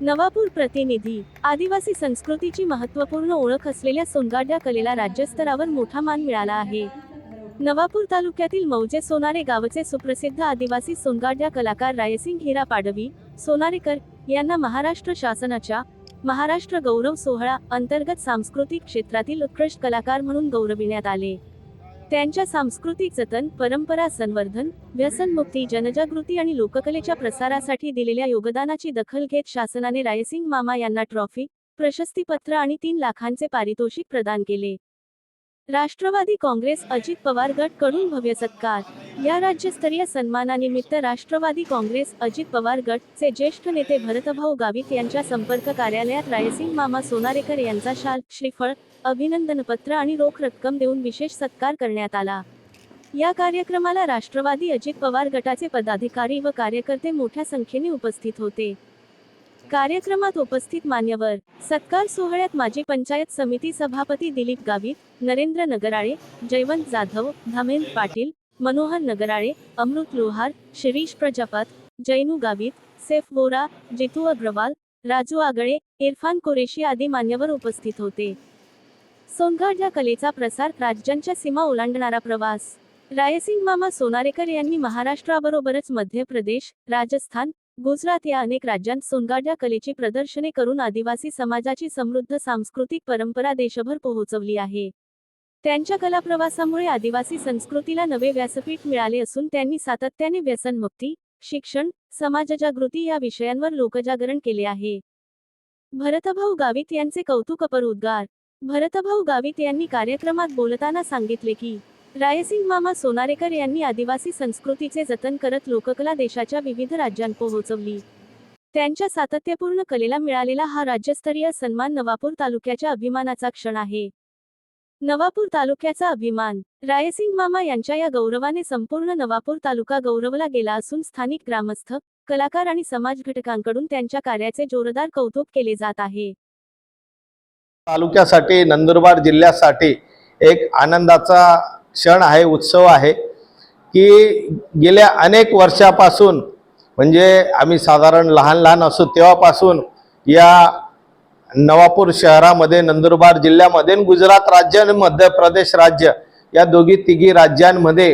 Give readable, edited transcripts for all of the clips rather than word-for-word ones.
नवापूर प्रतिनिधी। आदिवासी संस्कृतीची महत्त्वपूर्ण ओळख असलेल्या सोनगाड्या कलेला राज्यस्तरावर मोठा मान मिळाला आहे। नवापूर तालुक्यातील मौजे सोनारे गावचे सुप्रसिद्ध आदिवासी सोनगाड्या कलाकार रायसिंग हिरा पाडवी सोनारेकर यांना महाराष्ट्र शासनाच्या महाराष्ट्र गौरव सोहळा अंतर्गत सांस्कृतिक क्षेत्रातील उत्कृष्ट कलाकार म्हणून गौरविण्यात आले। त्यांच्या सांस्कृतिक जतन, परंपरा संवर्धन, व्यसनमुक्ती, जनजागृती आणि लोककलेच्या प्रसारासाठी दिलेल्या योगदानाची दखल घेत शासनाने रायसिंग मामा यांना ट्रॉफी, प्रशस्तीपत्र आणि 3 लाखांचे पारितोषिक प्रदान केले। राष्ट्रवादी काँग्रेस अजित पवार गट कडून भव्य सत्कार। या राज्यस्तरीय सन्मानानिमित्त राष्ट्रवादी काँग्रेस अजित पवार गट चे ज्येष्ठ नेते भरतभाऊ गावित यांच्या संपर्क कार्यालयात रायसिंग मामा सोनारेकर यांचा शाल, श्रीफळ, अभिनंदनपत्र आणि रोख रक्कम देऊन विशेष सत्कार करण्यात आला। या कार्यक्रमाला राष्ट्रवादी अजित पवार गटाचे पदाधिकारी व कार्यकर्ते मोठ्या संख्येने उपस्थित होते। कार्यक्रमात उपस्थित मान्यवर, सत्कार सोहळ्यात माजी पंचायत समिती सभापती दिलीप गावित, नरेंद्र नगराळे, जयवंत जाधव, धर्मेंद्र पाटील, मनोहर नगराळे, अमृत लोहार, शिरीष प्रजापत, जैनू गावित, सैफ बोरा, जितू अग्रवाल, राजू आगळे, इरफान कुरेशी आदी मान्यवर उपस्थित होते। सोनगाड्या कलेचा प्रसार, राज्यांच्या सीमा ओलांडणारा प्रवास। रायसिंग मामा सोनारेकर यांनी महाराष्ट्राबरोबरच मध्य प्रदेश, राजस्थान, गुजरात या अनेक राज्यांत सोनगाड्या कलेची प्रदर्शने करून आदिवासी समाजाची समृद्ध सांस्कृतिक परंपरा देशभर पोहोचवली आहे। त्यांच्या कलाप्रवासामुळे आदिवासी संस्कृतीला नवे व्यासपीठ मिळाले असून त्यांनी सातत्याने व्यसनमुक्ती, शिक्षण, समाजजागृती या विषयांवर लोकजागरण केले आहे। भरतभाऊ गावित यांचे कौतुकपर उद्गार। भरतभाऊ गावित यांनी कार्यक्रमात बोलताना सांगितले की रायसिंग मामा सोनारेकर यांनी आदिवासी संस्कृतीचे जतन करत लोककला देशाच्या विविध राज्यांत पोहोचवली। त्यांच्या सातत्यपूर्ण कलेला मिळालेला हा राज्यस्तरीय सन्मान नवापूर तालुक्याच्या अभिमानाचा क्षण आहे। नवापूर तालुक्याचा अभिमान। रायसिंग मामा यांच्या या गौरवाने संपूर्ण नवापूर तालुका गौरवला गेला असून स्थानिक ग्रामस्थ, कलाकार आणि समाज घटकांकडून त्यांच्या कार्याचे जोरदार कौतुक केले जात आहे। तालुक्यासाठी, नंदुरबार जिल्ह्यासाठी एक आनंदाचा क्षण आहे, उत्सव आहे की गेल्या अनेक वर्षापासून, म्हणजे आम्ही साधारण लहान असू तेव्हापासून या नवापूर शहरामध्ये, नंदुरबार जिल्ह्यामध्ये, गुजरात राज्य आणि मध्य प्रदेश राज्य या दोघी तिघी राज्यांमध्ये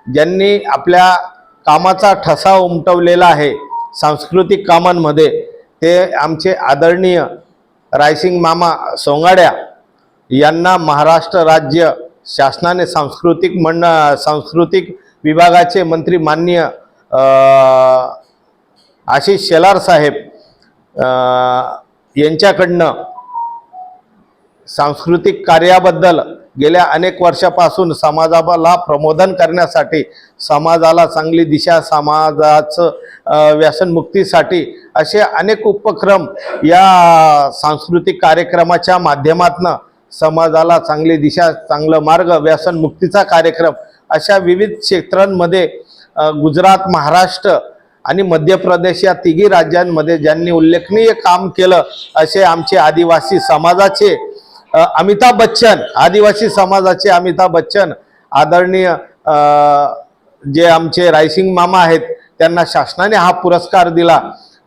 ज्यांनी आपल्या कामाचा ठसा उमटवलेला आहे सांस्कृतिक कामांमध्ये, ते आमचे आदरणीय रायसिंग मामा सोंगाड्या यांना महाराष्ट्र राज्य शासनाने सांस्कृतिक विभागाचे मंत्री माननीय आशिष शेलार साहेब यांच्याकडनं सांस्कृतिक कार्याबद्दल गेल्या अनेक वर्षापासून समाजाला प्रबोधन करण्यासाठी, समाजाला चांगली दिशा, समाजाचं व्यसनमुक्तीसाठी असे अनेक उपक्रम या सांस्कृतिक कार्यक्रमाच्या माध्यमातून समाजाला चांगली दिशा, चांगला मार्ग, व्यसनमुक्तीचा कार्यक्रम अशा विविध क्षेत्रांमध्ये गुजरात, महाराष्ट्र आणि मध्य प्रदेश या तिघी राज्यांमध्ये ज्यांनी उल्लेखनीय काम केलं असे आमचे आदिवासी समाजाचे अमिताभ बच्चन, आदिवासी समाजाचे अमिताभ बच्चन आदरणीय जे आमचे रायसिंग मामा आहेत, त्यांना शासनाने हा पुरस्कार दिला,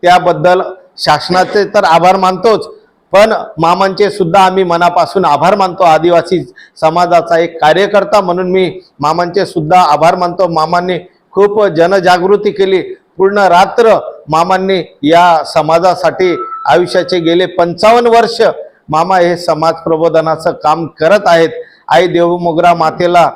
त्याबद्दल शासनाचे तर आभार मानतोच, पण मामांचे सुद्धा आम्ही मनापासून आभार मानतो। आदिवासी समाजाचा एक कार्यकर्ता म्हणून मी मामांचे सुद्धा आभार मानतो। मामांनी खूप जनजागृती केली, पूर्ण रात्र मामांनी या समाजासाठी आयुष्याचे गेले 55 वर्ष मामा हे समाज प्रबोधनाचं काम करत आहेत। आई देवमोगरा मातेला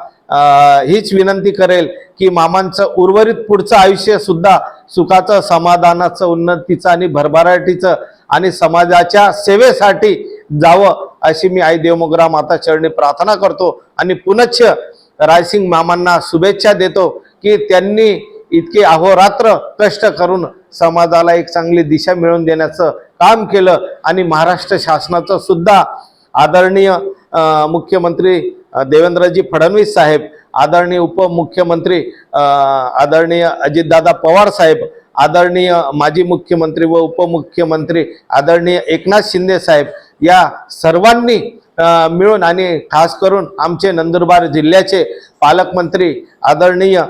हीच विनंती करेल की मामांचं उर्वरित पुढचं आयुष्य सुद्धा सुखाचं, समाधानाचं, उन्नतीचं आणि भरभराटीचं आणि समाजाच्या सेवेसाठी जावं अशी मी आई देवमोगरा माता चरणी प्रार्थना करतो आणि पुनश्च रायसिंग मामांना शुभेच्छा देतो की त्यांनी इतके अहोरात्र कष्ट करून समाजाला एक चांगली दिशा मिळवून देण्याचं काम केलं आणि महाराष्ट्र शासनाचं सुद्धा आदरणीय मुख्यमंत्री देवेंद्रजी फडणवीस साहेब, आदरणीय उपमुख्यमंत्री आदरणीय अजितदादा पवार साहेब, आदरणीय माजी मुख्यमंत्री व उपमुख्यमंत्री आदरणीय एकनाथ शिंदे साहेब या सर्वांनी मिळून आणि खास करून आमचे नंदुरबार जिल्ह्याचे पालकमंत्री आदरणीय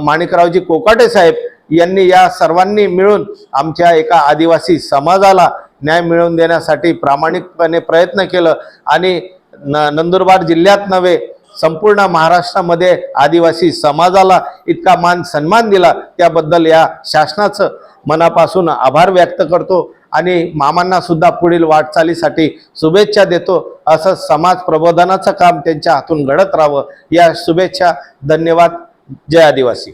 माणिकरावजी कोकाटे साहेब यांनी या सर्वांनी मिळून आमच्या एका आदिवासी समाजाला न्याय मिळवून देण्यासाठी प्रामाणिकपणे प्रयत्न केलं आणि नंदुरबार जिल्ह्यात नव्हे संपूर्ण महाराष्ट्रामध्ये आदिवासी समाजाला इतका मान सन्मान दिला त्याबद्दल या शासनाचं मनापासून आभार व्यक्त करतो आणि मामांना सुद्धा पुढील वाटचालीसाठी शुभेच्छा देतो। असं समाज प्रबोधनाचं काम त्यांच्या हातून घडत राहावं या शुभेच्छा। धन्यवाद। जय आदिवासी।